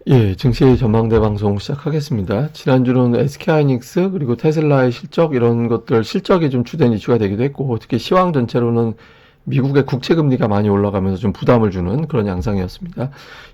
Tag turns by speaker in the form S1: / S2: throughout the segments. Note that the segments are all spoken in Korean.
S1: 예, 증시 전망대 방송 시작하겠습니다. 지난주는 SK하이닉스 그리고 테슬라의 실적 이런 것들 실적이 좀 주된 이슈가 되기도 했고 특히 시황 전체로는 미국의 국채 금리가 많이 올라가면서 좀 부담을 주는 그런 양상이었습니다.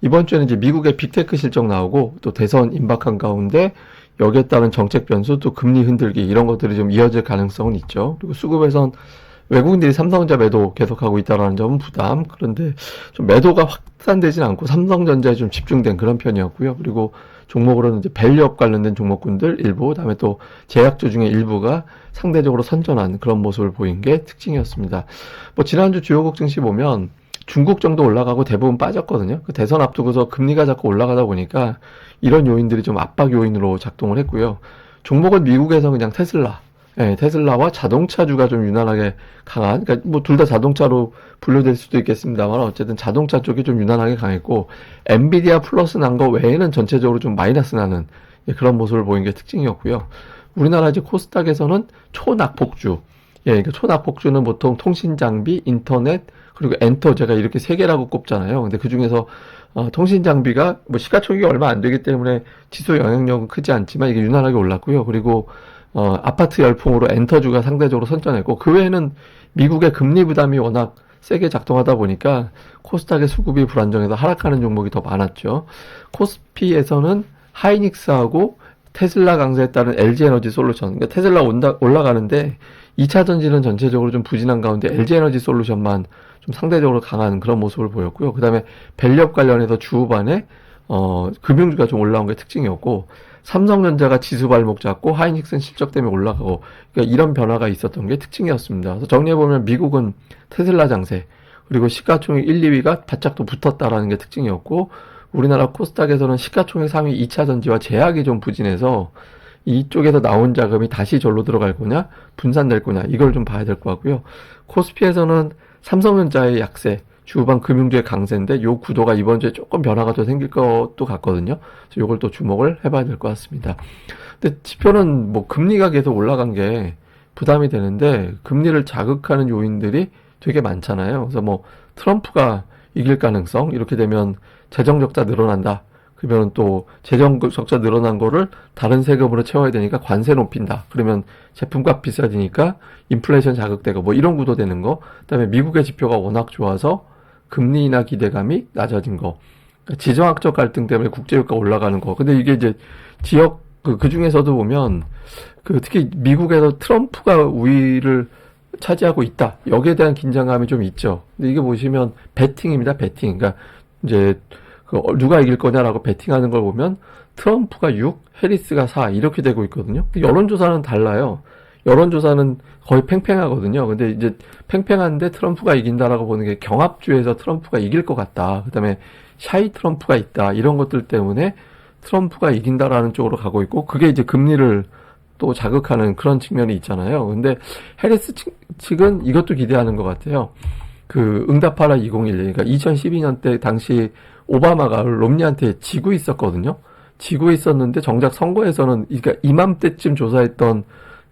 S1: 이번 주에는 이제 미국의 빅테크 실적 나오고 또 대선 임박한 가운데 여기에 따른 정책 변수 또 금리 흔들기 이런 것들이 좀 이어질 가능성은 있죠. 그리고 수급에선 외국인들이 삼성전자 매도 계속하고 있다는 점은 부담. 그런데 좀 매도가 확산되진 않고 삼성전자에 좀 집중된 그런 편이었고요. 그리고 종목으로는 이제 밸류업 관련된 종목군들 일부, 그다음에 또 제약주 중에 일부가 상대적으로 선전한 그런 모습을 보인 게 특징이었습니다. 뭐 지난주 주요국 증시 보면 중국 정도 올라가고 대부분 빠졌거든요. 그 대선 앞두고서 금리가 자꾸 올라가다 보니까 이런 요인들이 좀 압박 요인으로 작동을 했고요. 종목은 미국에서 그냥 테슬라, 예, 테슬라와 자동차주가 좀 유난하게 강한, 그러니까 뭐 둘 다 자동차로 분류될 수도 있겠습니다만 어쨌든 자동차 쪽이 좀 유난하게 강했고 엔비디아 플러스 난 거 외에는 전체적으로 좀 마이너스 나는 예, 그런 모습을 보인 게 특징이었고요. 우리나라 이제 코스닥에서는 초낙폭주, 예, 그러니까 초낙폭주는 보통 통신 장비, 인터넷 그리고 엔터 제가 이렇게 세 개라고 꼽잖아요. 근데 그 중에서 통신 장비가 뭐 시가총액이 얼마 안 되기 때문에 지수 영향력은 크지 않지만 이게 유난하게 올랐고요. 그리고 아파트 열풍으로 엔터주가 상대적으로 선전했고, 그 외에는 미국의 금리 부담이 워낙 세게 작동하다 보니까 코스닥의 수급이 불안정해서 하락하는 종목이 더 많았죠. 코스피에서는 하이닉스하고 테슬라 강세에 따른 LG에너지 솔루션, 그러니까 테슬라 올라가는데 2차 전지는 전체적으로 좀 부진한 가운데 LG에너지 솔루션만 좀 상대적으로 강한 그런 모습을 보였고요. 그 다음에 밸류업 관련해서 주후반에 금융주가 좀 올라온 게 특징이었고, 삼성전자가 지수 발목 잡고 하이닉스는 실적 때문에 올라가고, 그러니까 이런 변화가 있었던 게 특징이었습니다. 그래서 정리해보면 미국은 테슬라 장세, 그리고 시가총액 1, 2위가 바짝 또 붙었다라는 게 특징이었고, 우리나라 코스닥에서는 시가총액 3위 2차 전지와 제약이 좀 부진해서 이쪽에서 나온 자금이 다시 절로 들어갈 거냐, 분산될 거냐, 이걸 좀 봐야 될 것 같고요. 코스피에서는 삼성전자의 약세, 주후반 금융주의 강세인데 요 구도가 이번 주에 조금 변화가 더 생길 것도 같거든요. 그래서 요걸 또 주목을 해봐야 될 것 같습니다. 근데 지표는 뭐 금리가 계속 올라간 게 부담이 되는데 금리를 자극하는 요인들이 되게 많잖아요. 그래서 뭐 트럼프가 이길 가능성, 이렇게 되면 재정 적자 늘어난다. 그러면 또 재정 적자 늘어난 거를 다른 세금으로 채워야 되니까 관세 높인다. 그러면 제품값 비싸지니까 인플레이션 자극되고 뭐 이런 구도 되는 거. 그다음에 미국의 지표가 워낙 좋아서 금리 인하 기대감이 낮아진 거. 그러니까 지정학적 갈등 때문에 국제유가 올라가는 거. 근데 이게 이제 지역 그 중에서도 보면 특히 미국에서 트럼프가 우위를 차지하고 있다. 여기에 대한 긴장감이 좀 있죠. 근데 이게 보시면 베팅입니다. 베팅. 그러니까 이제 누가 이길 거냐라고 베팅하는 걸 보면 트럼프가 6, 해리스가 4 이렇게 되고 있거든요. 여론조사는 달라요. 여론조사는 거의 팽팽하거든요. 근데 이제 팽팽한데 트럼프가 이긴다라고 보는 게 경합주에서 트럼프가 이길 것 같다. 그 다음에 샤이 트럼프가 있다. 이런 것들 때문에 트럼프가 이긴다라는 쪽으로 가고 있고, 그게 이제 금리를 또 자극하는 그런 측면이 있잖아요. 근데 해리스 측은 이것도 기대하는 것 같아요. 응답하라 2011, 그러니까 2012년 때 당시 오바마가 롬니한테 지고 있었거든요. 지고 있었는데 정작 선거에서는, 그러니까 이맘때쯤 조사했던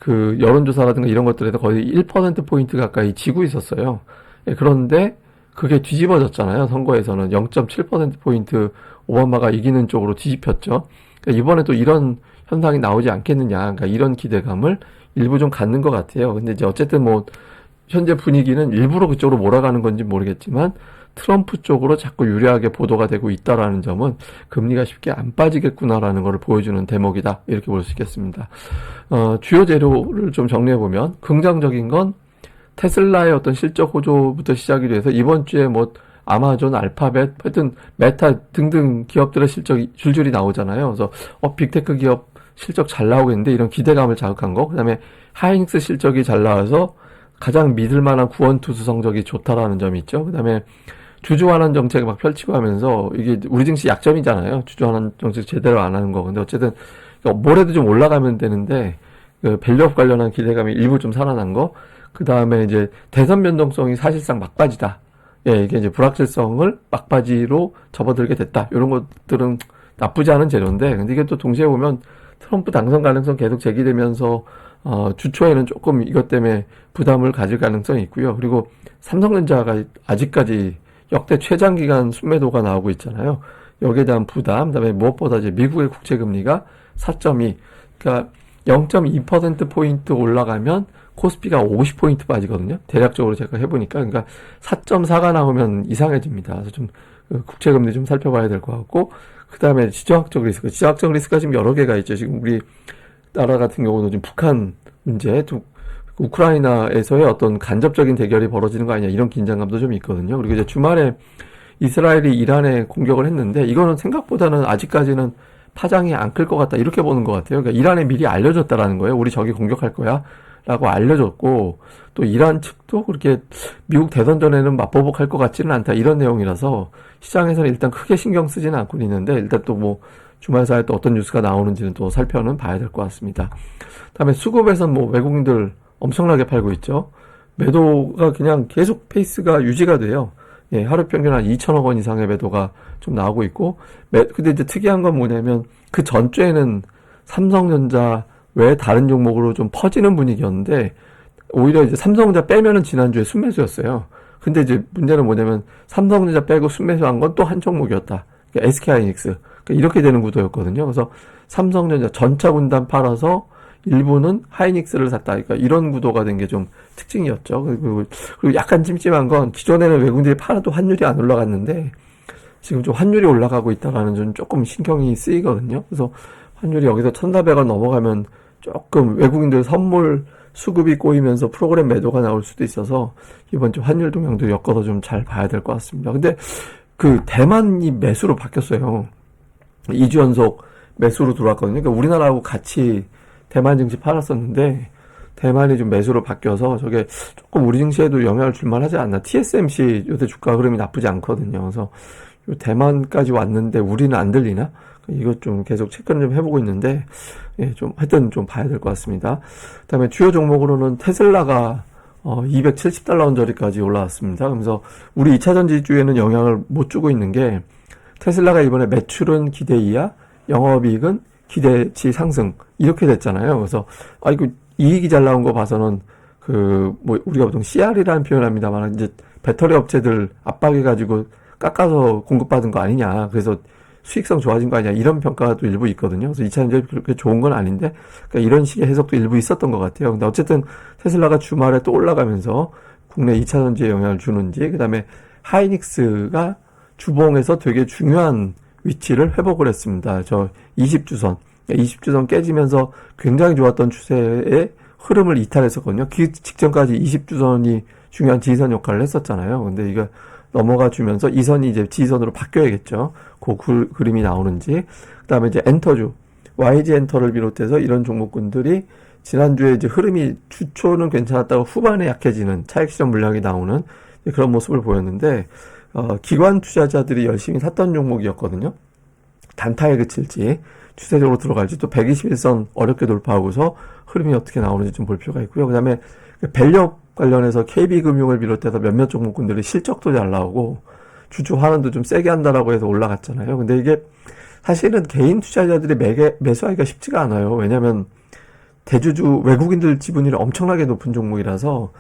S1: 여론조사라든가 이런 것들에서 거의 1%포인트 가까이 지고 있었어요. 예, 그런데 그게 뒤집어졌잖아요. 선거에서는 0.7%포인트 오바마가 이기는 쪽으로 뒤집혔죠. 그러니까 이번에 또 이런 현상이 나오지 않겠느냐. 그러니까 이런 기대감을 일부 좀 갖는 것 같아요. 근데 이제 어쨌든 뭐, 현재 분위기는 일부러 그쪽으로 몰아가는 건지 모르겠지만 트럼프 쪽으로 자꾸 유리하게 보도가 되고 있다라는 점은 금리가 쉽게 안 빠지겠구나라는 것을 보여주는 대목이다. 이렇게 볼 수 있겠습니다. 주요 재료를 좀 정리해보면 긍정적인 건 테슬라의 어떤 실적 호조부터 시작이 돼서 이번 주에 뭐 아마존, 알파벳, 하여튼 메타 등등 기업들의 실적이 줄줄이 나오잖아요. 그래서 빅테크 기업 실적 잘 나오겠는데 이런 기대감을 자극한 거. 그다음에 하이닉스 실적이 잘 나와서 가장 믿을 만한 구원투수 성적이 좋다라는 점이 있죠. 그다음에 주주환원 정책을 막 펼치고 하면서 이게 우리 증시 약점이잖아요. 주주환원 정책 제대로 안 하는 거. 근데 어쨌든 뭐래도 좀 올라가면 되는데 밸류업 관련한 기대감이 일부 좀 살아난 거. 그다음에 이제 대선 변동성이 사실상 막바지다. 예, 이게 이제 불확실성을 막바지로 접어들게 됐다. 이런 것들은 나쁘지 않은 재료인데, 근데 이게 또 동시에 보면 트럼프 당선 가능성 계속 제기되면서 주초에는 조금 이것 때문에 부담을 가질 가능성이 있고요. 그리고 삼성전자가 아직까지 역대 최장기간 순매도가 나오고 있잖아요. 여기에 대한 부담, 그다음에 무엇보다 이제 미국의 국채금리가 4.2, 그러니까 0.2%포인트 올라가면 코스피가 50포인트 빠지거든요. 대략적으로 제가 해보니까. 그러니까 4.4가 나오면 이상해집니다. 그래서 좀 국채금리 좀 살펴봐야 될 것 같고, 그 다음에 지정학적 리스크. 지정학적 리스크가 지금 여러 개가 있죠. 지금 우리 나라 같은 경우는 지금 북한 문제, 우크라이나에서의 어떤 간접적인 대결이 벌어지는 거 아니냐, 이런 긴장감도 좀 있거든요. 그리고 이제 주말에 이스라엘이 이란에 공격을 했는데, 이거는 생각보다는 아직까지는 파장이 안 클 것 같다, 이렇게 보는 것 같아요. 그러니까 이란에 미리 알려줬다라는 거예요. 우리 저기 공격할 거야 라고 알려줬고, 또 이란 측도 그렇게 미국 대선 전에는 맞보복할 것 같지는 않다, 이런 내용이라서 시장에서는 일단 크게 신경 쓰지는 않고 있는데, 일단 또 뭐 주말 사이에 또 어떤 뉴스가 나오는지는 또 살펴는 봐야 될 것 같습니다. 다음에 수급에선 뭐 외국인들 엄청나게 팔고 있죠. 매도가 그냥 계속 페이스가 유지가 돼요. 예, 하루 평균 한 2천억 원 이상의 매도가 좀 나오고 있고, 근데 이제 특이한 건 뭐냐면, 그 전주에는 삼성전자 외 다른 종목으로 좀 퍼지는 분위기였는데, 오히려 이제 삼성전자 빼면은 지난주에 순매수였어요. 근데 이제 문제는 뭐냐면, 삼성전자 빼고 순매수한 건 또 한 종목이었다. 그러니까 SK하이닉스. 그러니까 이렇게 되는 구도였거든요. 그래서 삼성전자 전차 분단 팔아서 일부는 하이닉스를 샀다. 그러니까 이런 구도가 된 게 좀 특징이었죠. 그리고 약간 찜찜한 건 기존에는 외국인들이 팔아도 환율이 안 올라갔는데 지금 좀 환율이 올라가고 있다라는 좀 조금 신경이 쓰이거든요. 그래서 환율이 여기서 1,400원 넘어가면 조금 외국인들 선물 수급이 꼬이면서 프로그램 매도가 나올 수도 있어서 이번 주 환율 동향도 엮어서 좀 잘 봐야 될 것 같습니다. 근데 그 대만이 매수로 바뀌었어요. 2주 연속 매수로 들어왔거든요. 그러니까 우리나라하고 같이 대만 증시 팔았었는데 대만이 좀 매수로 바뀌어서 저게 조금 우리 증시에도 영향을 줄 만하지 않나. TSMC 요새 주가 흐름이 나쁘지 않거든요. 그래서 요 대만까지 왔는데 우리는 안 들리나? 이것 좀 계속 체크를 좀 해보고 있는데, 예, 좀 하여튼 좀 봐야 될 것 같습니다. 그다음에 주요 종목으로는 테슬라가 270달러 언저리까지 올라왔습니다. 그래서 우리 2차전지주에는 영향을 못 주고 있는 게, 테슬라가 이번에 매출은 기대 이하, 영업이익은 기대치 상승, 이렇게 됐잖아요. 그래서 이거 이익이 잘 나온 거 봐서는 뭐 우리가 보통 CR이라는 표현을 합니다만, 이제 배터리 업체들 압박해가지고 깎아서 공급받은 거 아니냐, 그래서 수익성 좋아진 거 아니냐, 이런 평가도 일부 있거든요. 그래서 2차전지 그렇게 좋은 건 아닌데, 그러니까 이런 식의 해석도 일부 있었던 것 같아요. 근데 어쨌든 테슬라가 주말에 또 올라가면서 국내 2차전지에 영향을 주는지, 그 다음에 하이닉스가 주봉에서 되게 중요한 위치를 회복을 했습니다. 저 20주선, 20주선 깨지면서 굉장히 좋았던 추세의 흐름을 이탈했었거든요. 그 직전까지 20주선이 중요한 지지선 역할을 했었잖아요. 근데 이거 넘어가 주면서 이 선이 이제 지지선으로 바뀌어야겠죠. 그 그림이 나오는지. 그 다음에 이제 엔터주, YG 엔터를 비롯해서 이런 종목군들이 지난주에 이제 흐름이 주초는 괜찮았다가 후반에 약해지는 차익 실현 물량이 나오는 그런 모습을 보였는데, 기관 투자자들이 열심히 샀던 종목이었거든요. 단타에 그칠지, 추세적으로 들어갈지, 또 121선 어렵게 돌파하고서 흐름이 어떻게 나오는지 좀 볼 필요가 있고요. 그 다음에 밸류업 관련해서 KB금융을 비롯해서 몇몇 종목군들이 실적도 잘 나오고, 주주 환원도 좀 세게 한다라고 해서 올라갔잖아요. 근데 이게 사실은 개인 투자자들이 매수하기가 쉽지가 않아요. 왜냐면 대주주 외국인들 지분율이 엄청나게 높은 종목이라서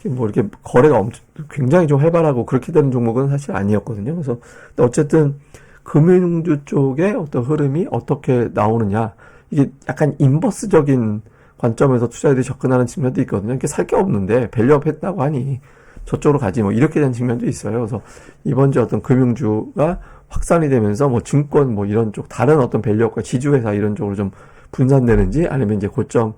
S1: 뭐 이렇게 거래가 굉장히 좀 활발하고 그렇게 되는 종목은 사실 아니었거든요. 그래서 어쨌든 금융주 쪽의 어떤 흐름이 어떻게 나오느냐, 이게 약간 인버스적인 관점에서 투자자들이 접근하는 측면도 있거든요. 이렇게 살 게 없는데 밸류업 했다고 하니 저쪽으로 가지, 뭐 이렇게 된 측면도 있어요. 그래서 이번 주 어떤 금융주가 확산이 되면서 뭐 증권 뭐 이런 쪽 다른 어떤 밸류업과 지주회사 이런 쪽으로 좀 분산되는지, 아니면 이제 고점을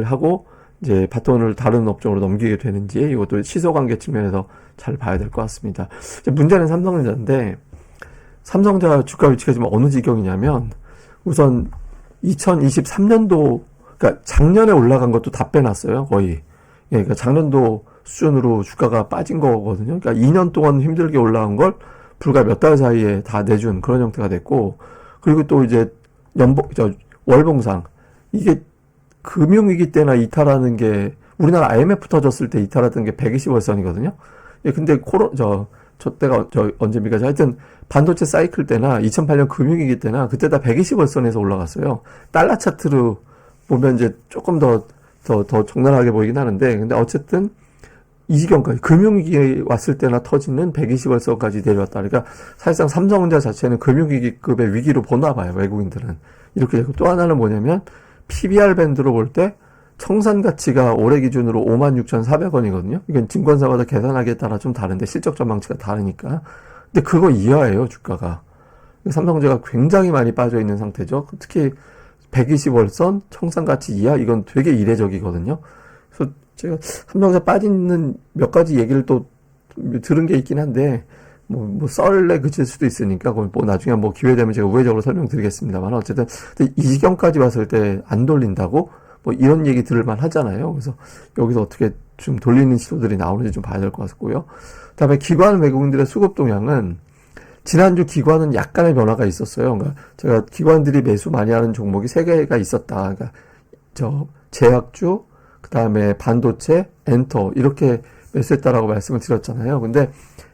S1: 하고 이제 바톤을 다른 업종으로 넘기게 되는지, 이것도 시소관계 측면에서 잘 봐야 될 것 같습니다. 이제 문제는 삼성전자인데, 삼성전자 주가 위치가 지금 어느 지경이냐면, 우선 2023년도, 그러니까 작년에 올라간 것도 다 빼놨어요, 거의. 예, 그러니까 작년도 수준으로 주가가 빠진 거거든요. 그러니까 2년 동안 힘들게 올라간 걸 불과 몇 달 사이에 다 내준 그런 형태가 됐고, 그리고 또 이제 월봉상, 이게 금융위기 때나 이탈하는 게, 우리나라 IMF 터졌을 때 이탈했던 게 120월선이거든요. 예, 근데 저 때가 언제입니까? 하여튼 반도체 사이클 때나 2008년 금융위기 때나 그때 다 120월선에서 올라갔어요. 달러 차트로 보면 이제 조금 더 적나라하게 보이긴 하는데, 근데 어쨌든 이 지경까지 금융위기 왔을 때나 터지는 120월서까지 내려왔다. 그러니까 사실상 삼성전자 자체는 금융위기급의 위기로 보나 봐요. 외국인들은. 이렇게 되고 또 하나는 뭐냐면 PBR 밴드로 볼 때 청산 가치가 올해 기준으로 56,400원이거든요. 이건 증권사마다 계산하기에 따라 좀 다른데 실적 전망치가 다르니까. 근데 그거 이하예요, 주가가. 삼성전자가 굉장히 많이 빠져 있는 상태죠. 특히 120월선 청산 가치 이하 이건 되게 이례적이거든요. 그래서 제가 삼성전자 빠지는 몇 가지 얘기를 또 들은 게 있긴 한데 뭐 썰에 그칠 수도 있으니까 뭐 나중에 뭐 기회 되면 제가 우회적으로 설명드리겠습니다만 어쨌든 이 지경까지 왔을 때 안 돌린다고 뭐 이런 얘기 들을만 하잖아요. 그래서 여기서 어떻게 좀 돌리는 시도들이 나오는지 좀 봐야 될 것 같고요. 그다음에 기관 외국인들의 수급 동향은 지난주 기관은 약간의 변화가 있었어요. 그러니까 제가 기관들이 매수 많이 하는 종목이 세 개가 있었다. 그러니까 제약주, 그다음에 반도체, 엔터 이렇게 매수했다라고 말씀을 드렸잖아요. 근데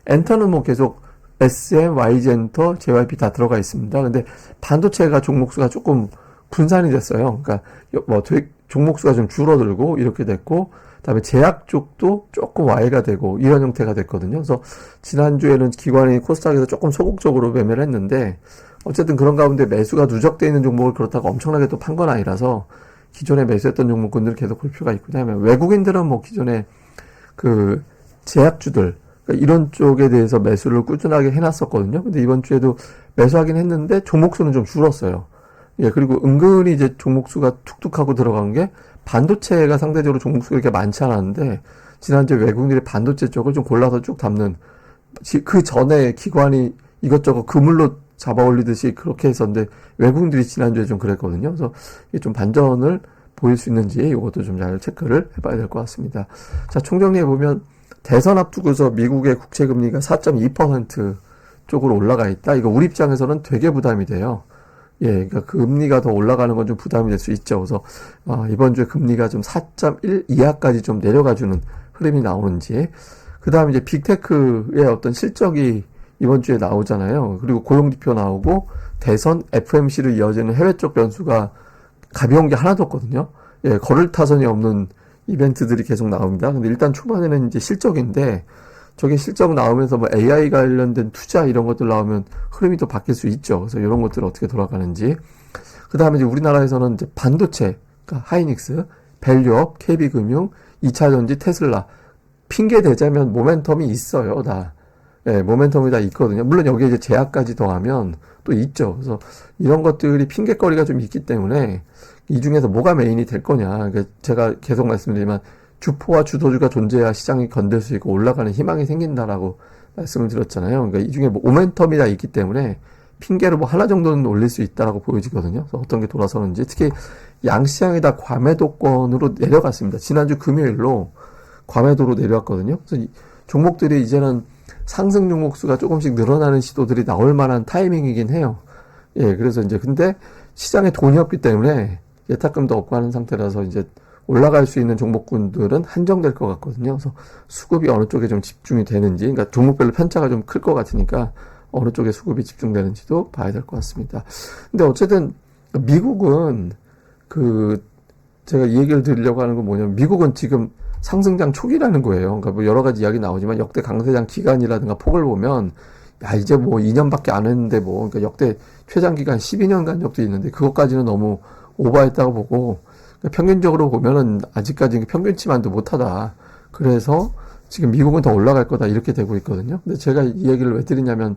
S1: 엔터는 뭐 계속 SM, YG엔터, JYP 다 들어가 있습니다. 근데 반도체가 종목수가 조금 분산이 됐어요. 그러니까 뭐 종목수가 좀 줄어들고 이렇게 됐고, 그다음에 제약 쪽도 조금 와해가 되고 이런 형태가 됐거든요. 그래서 지난주에는 기관이 코스닥에서 조금 소극적으로 매매를 했는데 어쨌든 그런 가운데 매수가 누적되어 있는 종목을 그렇다고 엄청나게 또 판 건 아니라서 기존에 매수했던 종목군들 계속 볼 필요가 있고, 그다음에 외국인들은 뭐 기존에 그 제약주들 그러니까 이런 쪽에 대해서 매수를 꾸준하게 해놨었거든요. 근데 이번 주에도 매수하긴 했는데 종목수는 좀 줄었어요. 예, 그리고 은근히 이제 종목수가 툭툭 하고 들어간 게 반도체가 상대적으로 종목수가 이렇게 많지 않았는데 지난주에 외국인들이 반도체 쪽을 좀 골라서 쭉 담는 그 전에 기관이 이것저것 그물로 잡아 올리듯이 그렇게 했었는데 외국인들이 지난주에 좀 그랬거든요. 그래서 이게 좀 반전을 보일 수 있는지 이것도 좀 잘 체크를 해봐야 될 것 같습니다. 자, 총정리해 보면 대선 앞두고서 미국의 국채 금리가 4.2% 쪽으로 올라가 있다. 이거 우리 입장에서는 되게 부담이 돼요. 예, 그러니까 금리가 더 올라가는 건 좀 부담이 될 수 있죠. 그래서 이번 주에 금리가 좀 4.1 이하까지 좀 내려가주는 흐름이 나오는지. 그 다음에 이제 빅테크의 어떤 실적이 이번 주에 나오잖아요. 그리고 고용지표 나오고 대선 FMC로 이어지는 해외 쪽 변수가 가벼운 게 하나도 없거든요. 예, 걸을 타선이 없는 이벤트들이 계속 나옵니다. 근데 일단 초반에는 이제 실적인데 저게 실적 나오면서 뭐 AI 관련된 투자 이런 것들 나오면 흐름이 또 바뀔 수 있죠. 그래서 이런 것들 어떻게 돌아가는지. 그 다음에 이제 우리나라에서는 이제 반도체, 그러니까 하이닉스, 밸류업, KB금융, 2차전지, 테슬라. 핑계 대자면 모멘텀이 있어요, 다. 예, 모멘텀이 다 있거든요. 물론 여기에 이제 제약까지 더하면 또 있죠. 그래서 이런 것들이 핑계거리가 좀 있기 때문에 이 중에서 뭐가 메인이 될 거냐. 그러니까 제가 계속 말씀드리지만 주포와 주도주가 존재해야 시장이 건들 수 있고 올라가는 희망이 생긴다라고 말씀을 드렸잖아요. 그러니까 이 중에 뭐 모멘텀이 다 있기 때문에 핑계를 뭐 하나 정도는 올릴 수 있다라고 보여지거든요. 그래서 어떤 게 돌아서는지 특히 양시장이 다 과매도권으로 내려갔습니다. 지난주 금요일로 과매도로 내려왔거든요. 그래서 이 종목들이 이제는 상승 종목수가 조금씩 늘어나는 시도들이 나올 만한 타이밍이긴 해요. 예, 그래서 이제 근데 시장에 돈이 없기 때문에 예탁금도 없고 하는 상태라서 이제 올라갈 수 있는 종목군들은 한정될 것 같거든요. 그래서 수급이 어느 쪽에 좀 집중이 되는지, 그러니까 종목별로 편차가 좀 클 것 같으니까 어느 쪽에 수급이 집중되는지도 봐야 될 것 같습니다. 근데 어쨌든 미국은 제가 이 얘기를 드리려고 하는 건 뭐냐면 미국은 지금 상승장 초기라는 거예요. 그러니까 뭐 여러 가지 이야기 나오지만 역대 강세장 기간이라든가 폭을 보면 야 이제 뭐 2년밖에 안 했는데 뭐 그러니까 역대 최장 기간 12년 간 적도 있는데 그것까지는 너무 오버했다고 보고 그러니까 평균적으로 보면은 아직까지 평균치만도 못하다. 그래서 지금 미국은 더 올라갈 거다 이렇게 되고 있거든요. 근데 제가 이 얘기를 왜 드리냐면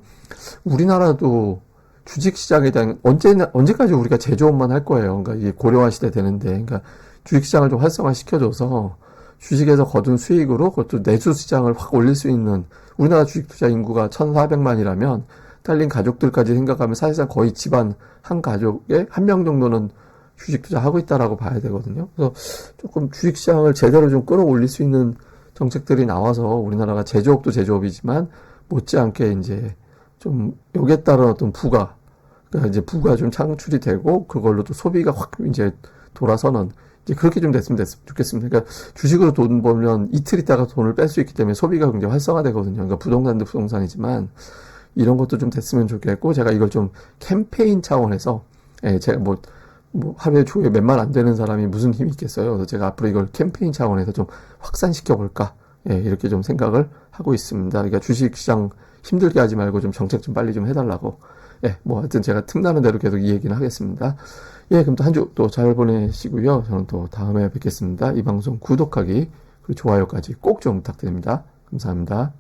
S1: 우리나라도 주식시장에 대한 언제까지 우리가 제조업만 할 거예요. 그러니까 이게 고령화 시대 되는데 그러니까 주식시장을 좀 활성화 시켜줘서 주식에서 거둔 수익으로 그것도 내수 시장을 확 올릴 수 있는 우리나라 주식 투자 인구가 1,400만이라면 딸린 가족들까지 생각하면 사실상 거의 집안 한 가족에 한 명 정도는 주식 투자하고 있다라고 봐야 되거든요. 그래서 조금 주식 시장을 제대로 좀 끌어올릴 수 있는 정책들이 나와서 우리나라가 제조업도 제조업이지만 못지않게 이제 좀 여기에 따른 어떤 그러니까 이제 부가 좀 창출이 되고 그걸로 또 소비가 확 이제 돌아서는 이제 그렇게 좀 됐으면 좋겠습니다. 그러니까 주식으로 돈 벌면 이틀 있다가 돈을 뺄 수 있기 때문에 소비가 굉장히 활성화되거든요. 그러니까 부동산도 부동산이지만 이런 것도 좀 됐으면 좋겠고 제가 이걸 좀 캠페인 차원에서 제가 뭐 하루에 조회 몇만 안 되는 사람이 무슨 힘이 있겠어요. 그래서 제가 앞으로 이걸 캠페인 차원에서 좀 확산시켜 볼까 예, 이렇게 좀 생각을 하고 있습니다. 그러니까 주식시장 힘들게 하지 말고 좀 정책 좀 빨리 좀 해달라고. 예, 뭐 하여튼 제가 틈나는 대로 계속 이 얘기는 하겠습니다. 예, 그럼 또 한 주 또 잘 보내시고요. 저는 또 다음에 뵙겠습니다. 이 방송 구독하기 그리고 좋아요까지 꼭 좀 부탁드립니다. 감사합니다.